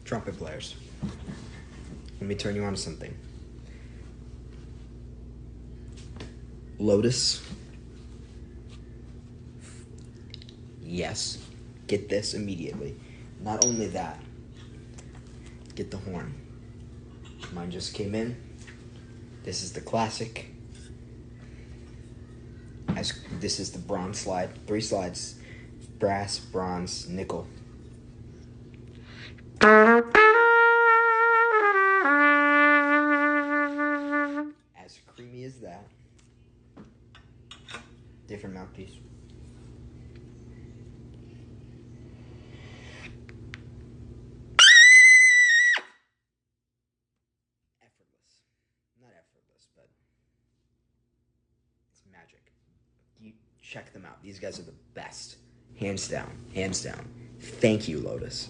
trumpet players, let me turn you on to something. Lotus. Yes. Get this immediately. Not only that, get the horn. Mine just came in. This is the classic. This is the bronze slide. 3 slides. Brass, bronze, nickel. As creamy as that. Different mouthpiece. Effortless. Not effortless, but it's magic. You check them out. These guys are the best. Hands down. Hands down. Thank you, Lotus.